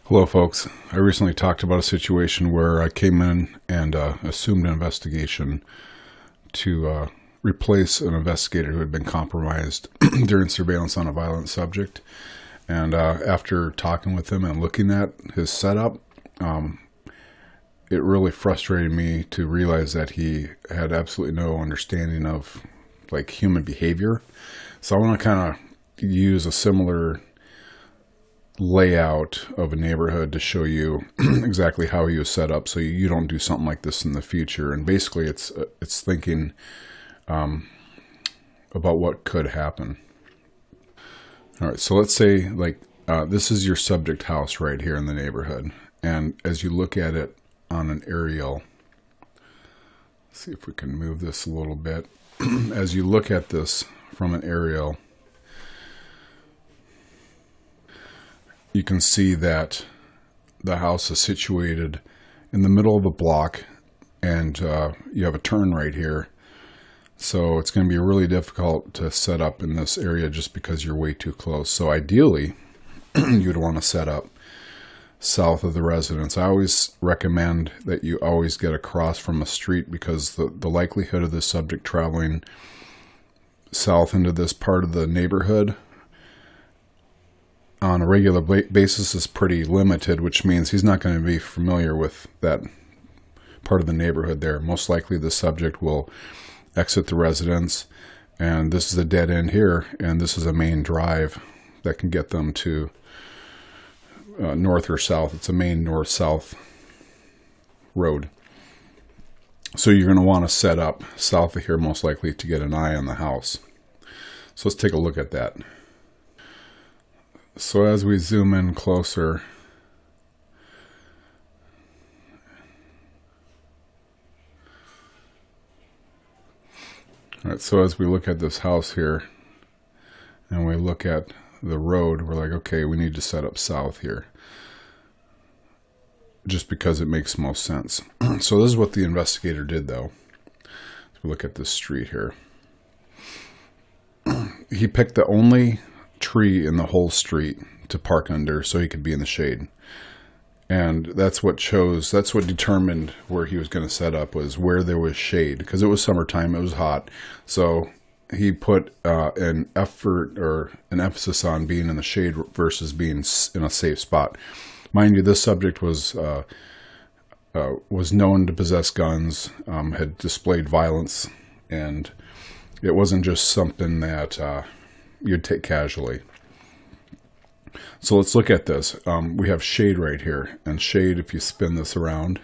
Hello folks, I recently talked about a situation where I came in and assumed an investigation to replace an investigator who had been compromised during surveillance on a violent subject. And after talking with him and looking at his setup, it really frustrated me to realize that he had absolutely no understanding of human behavior. So I want to kind of use a similar layout of a neighborhood to show you exactly how he was set up so you don't do something like this in the future. And basically it's thinking about what could happen. All right, so let's say this is your subject house right here in the neighborhood, and as you look at it on an aerial, let's see if we can move this a little bit. As you look at this from an aerial, you can see that the house is situated in the middle of a block, and you have a turn right here. So it's going to be really difficult to set up in this area just because you're way too close. So ideally, you'd want to set up south of the residence. I always recommend that you always get across from a street, because the likelihood of this subject traveling south into this part of the neighborhood on a regular basis is pretty limited, which means he's not going to be familiar with that part of the neighborhood there. Most likely the subject will exit the residence, and this is a dead end here, and this is a main drive that can get them to north or south. It's a main north-south road. So you're going to want to set up south of here most likely to get an eye on the house. So let's take a look at that. So as we zoom in closer, all right, so as we look at this house here and we look at the road, we're like, okay, we need to set up south here just because it makes most sense. So this is what the investigator did, though. If we look at this street here, he picked the only tree in the whole street to park under so he could be in the shade. And that's what determined where he was going to set up, was where there was shade, because it was summertime, it was hot. So he put an emphasis on being in the shade versus being in a safe spot. Mind you, this subject was known to possess guns, had displayed violence, and it wasn't just something that you'd take casually. So let's look at this. We have shade right here, and shade, if you spin this around,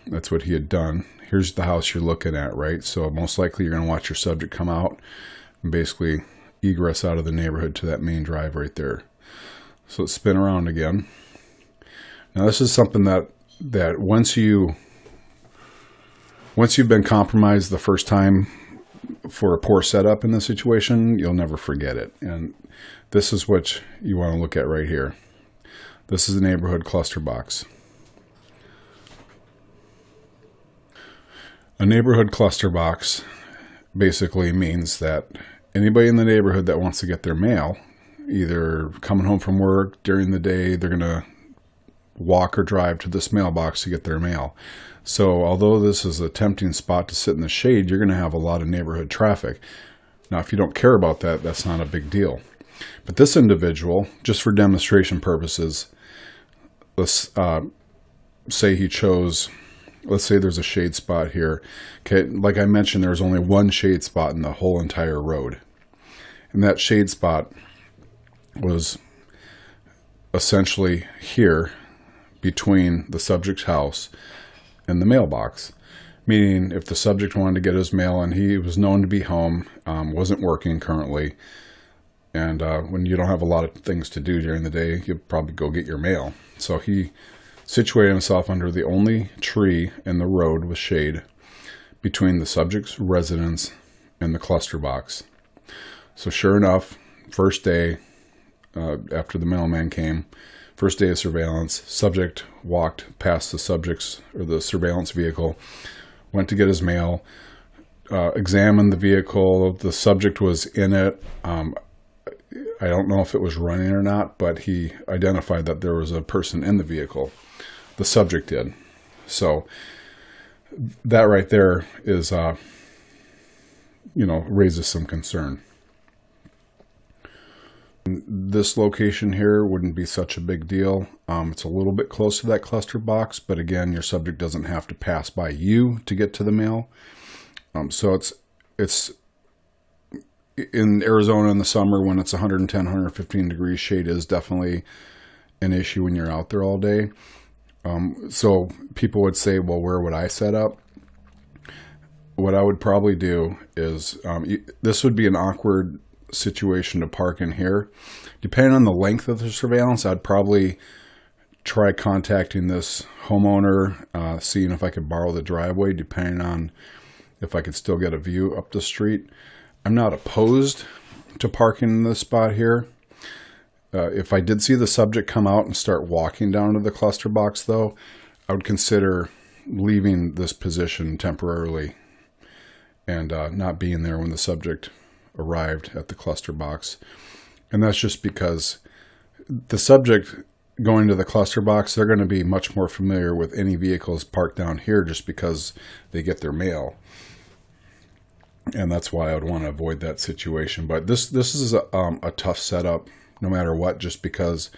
that's what he had done. Here's the house you're looking at, right? So most likely you're going to watch your subject come out and basically egress out of the neighborhood to that main drive right there. So let's spin around again. Now this is something that once you've been compromised the first time for a poor setup in this situation, you'll never forget it. And this is what you want to look at right here. This is the neighborhood cluster box. A neighborhood cluster box basically means that anybody in the neighborhood that wants to get their mail, either coming home from work during the day, they're going to walk or drive to this mailbox to get their mail. So although this is a tempting spot to sit in the shade, you're going to have a lot of neighborhood traffic. Now, if you don't care about that, that's not a big deal. But this individual, just for demonstration purposes, let's say he chose, let's say there's a shade spot here. Okay, like I mentioned, there's only one shade spot in the whole entire road. And that shade spot was essentially here between the subject's house and the mailbox. Meaning, if the subject wanted to get his mail and he was known to be home, wasn't working currently, and when you don't have a lot of things to do during the day, you'll probably go get your mail. So he situated himself under the only tree in the road with shade between the subject's residence and the cluster box. So sure enough, first day after the mailman came, first day of surveillance, subject walked past the surveillance vehicle, went to get his mail, examined the vehicle. The subject was in it. I don't know if it was running or not, but he identified that there was a person in the vehicle. The subject did. So that right there is, raises some concern. This location here wouldn't be such a big deal. It's a little bit close to that cluster box, but again, your subject doesn't have to pass by you to get to the mail. So it's in Arizona in the summer when it's 110, 115 degrees, shade is definitely an issue when you're out there all day. So people would say, well, where would I set up? What I would probably do is, this would be an awkward situation to park in here. Depending on the length of the surveillance, I'd probably try contacting this homeowner, seeing if I could borrow the driveway, depending on if I could still get a view up the street. I'm not opposed to parking in this spot here. If I did see the subject come out and start walking down to the cluster box, though, I would consider leaving this position temporarily and not being there when the subject arrived at the cluster box. And that's just because the subject going to the cluster box, they're going to be much more familiar with any vehicles parked down here just because they get their mail. And that's why I would want to avoid that situation. But this is a tough setup no matter what, just because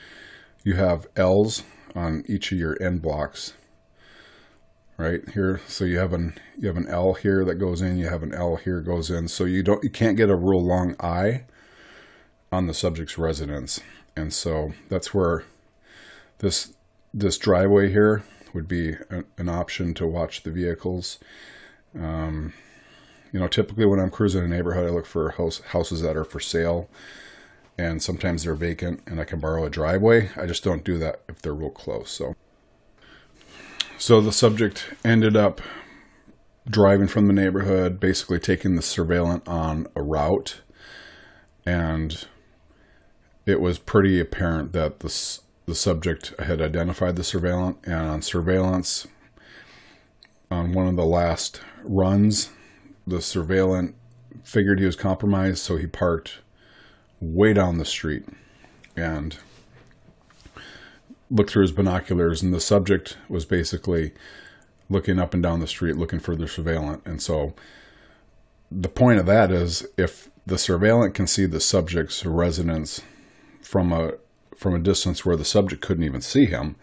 you have L's on each of your end blocks right here. So you have an L here that goes in, you have an L here goes in. So you can't get a real long I on the subject's residence. And so that's where this driveway here would be an option to watch the vehicles. Typically when I'm cruising a neighborhood, I look for houses that are for sale, and sometimes they're vacant and I can borrow a driveway. I just don't do that if they're real close. So the subject ended up driving from the neighborhood, basically taking the surveillant on a route, and it was pretty apparent that the subject had identified the surveillant, and on surveillance, on one of the last runs, the surveillant figured he was compromised, so he parked way down the street and looked through his binoculars, and the subject was basically looking up and down the street looking for the surveillant. And so the point of that is, if the surveillant can see the subject's residence from a distance where the subject couldn't even see him,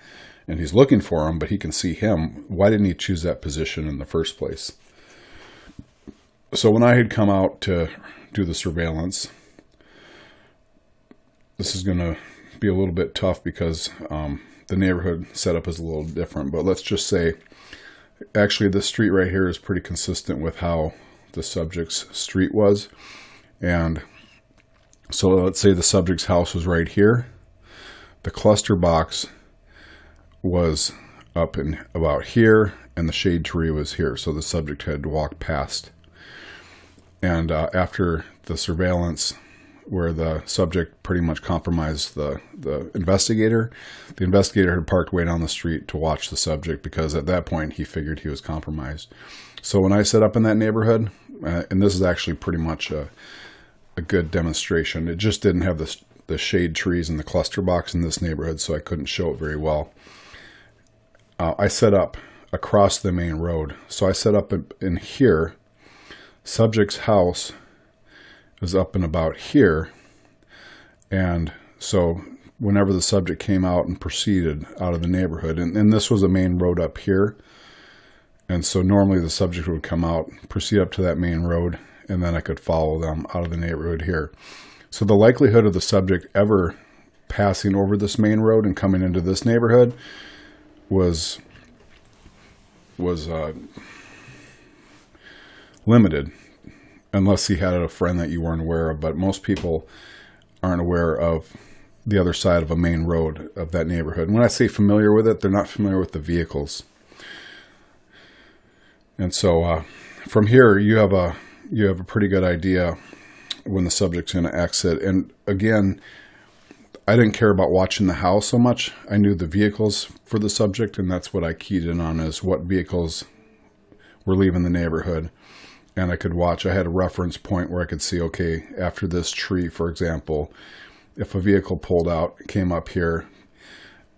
and he's looking for him, but he can see him, why didn't he choose that position in the first place? So when I had come out to do the surveillance, this is going to be a little bit tough because the neighborhood setup is a little different. But let's just say, actually, this street right here is pretty consistent with how the subject's street was. And so let's say the subject's house was right here. The cluster box was up in about here, and the shade tree was here. So the subject had to walk past. And after the surveillance, where the subject pretty much compromised the investigator had parked way down the street to watch the subject, because at that point he figured he was compromised. So when I set up in that neighborhood, and this is actually pretty much a good demonstration, it just didn't have the shade trees and the cluster box in this neighborhood, so I couldn't show it very well. I set up across the main road. So I set up in here. Subject's house is up and about here, and so whenever the subject came out and proceeded out of the neighborhood, and this was a main road up here, and so normally the subject would come out, proceed up to that main road, and then I could follow them out of the neighborhood here. So the likelihood of the subject ever passing over this main road and coming into this neighborhood was limited, unless he had a friend that you weren't aware of. But most people aren't aware of the other side of a main road of that neighborhood. And when I say familiar with it, they're not familiar with the vehicles. And so from here, you have a pretty good idea when the subject's going to exit. And again, I didn't care about watching the house so much. I knew the vehicles for the subject, and that's what I keyed in on, is what vehicles were leaving the neighborhood. And I could watch. I had a reference point where I could see, okay, after this tree, for example, if a vehicle pulled out, came up here,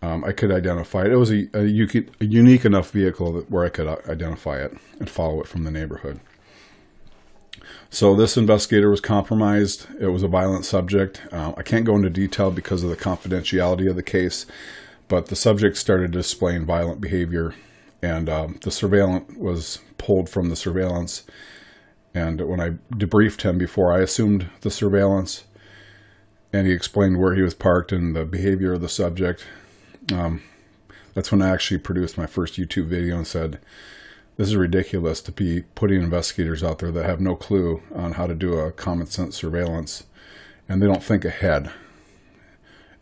I could identify it. It was a unique enough vehicle where I could identify it and follow it from the neighborhood. So this investigator was compromised. It was a violent subject. I can't go into detail because of the confidentiality of the case, but the subject started displaying violent behavior, and the surveillant was pulled from the surveillance. And when I debriefed him before I assumed the surveillance, and he explained where he was parked and the behavior of the subject, that's when I actually produced my first YouTube video and said, this is ridiculous to be putting investigators out there that have no clue on how to do a common sense surveillance, and they don't think ahead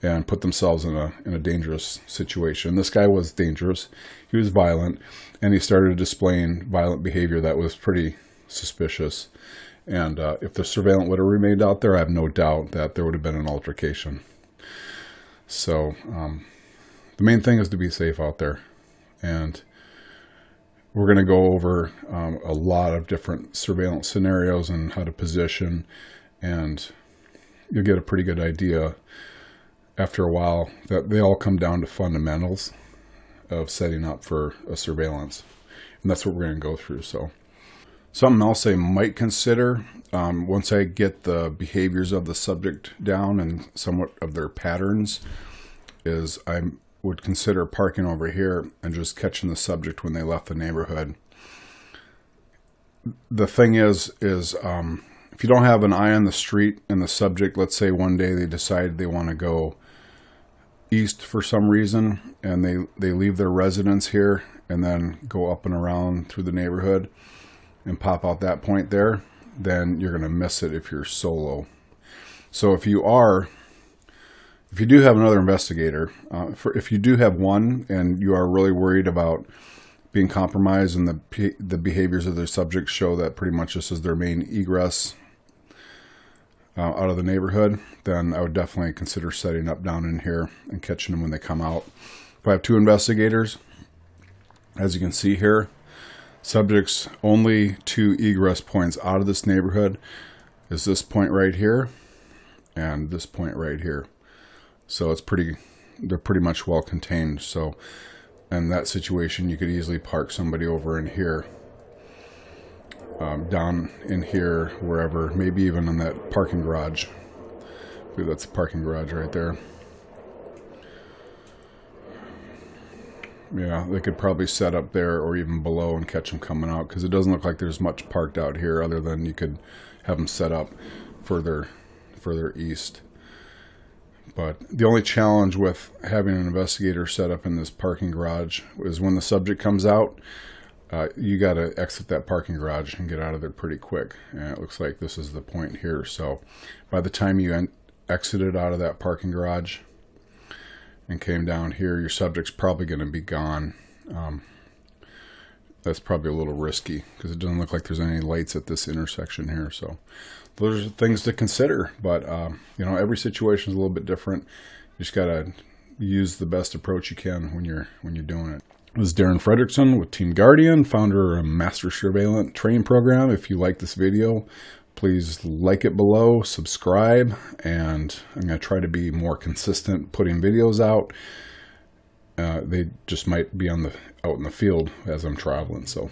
and put themselves in a dangerous situation. This guy was dangerous. He was violent, and he started displaying violent behavior that was pretty suspicious. And if the surveillant would have remained out there, I have no doubt that there would have been an altercation. So the main thing is to be safe out there. And we're going to go over a lot of different surveillance scenarios and how to position, and you'll get a pretty good idea after a while that they all come down to fundamentals of setting up for a surveillance. And that's what we're going to go through. So something else I might consider once I get the behaviors of the subject down and somewhat of their patterns is I would consider parking over here and just catching the subject when they left the neighborhood. The thing is if you don't have an eye on the street and the subject, let's say one day they decide they want to go east for some reason, and they leave their residence here and then go up and around through the neighborhood and pop out that point there, then you're going to miss it if you're solo. So if you do have another investigator, if you do have one and you are really worried about being compromised and the behaviors of their subjects show that pretty much this is their main egress out of the neighborhood, then I would definitely consider setting up down in here and catching them when they come out. If I have two investigators, as you can see here, subjects only two egress points out of this neighborhood is this point right here and this point right here. So they're pretty much well contained. So in that situation, you could easily park somebody over in here, down in here, wherever, maybe even in that parking garage. I believe that's a parking garage right there. Yeah, they could probably set up there or even below and catch them coming out, because it doesn't look like there's much parked out here other than you could have them set up further east. But the only challenge with having an investigator set up in this parking garage is when the subject comes out, you got to exit that parking garage and get out of there pretty quick. And it looks like this is the point here. So by the time you exited out of that parking garage and came down here, your subject's probably going to be gone. That's probably a little risky because it doesn't look like there's any lights at this intersection here. So those are things to consider. But every situation is a little bit different. You just got to use the best approach you can when you're doing it. This is Darren Fredrickson with Team Guardian, founder of Master Surveillant training program. If you like this video, please like it below, subscribe, and I'm going to try to be more consistent putting videos out. They just might be out in the field as I'm traveling. So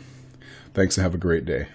thanks and have a great day.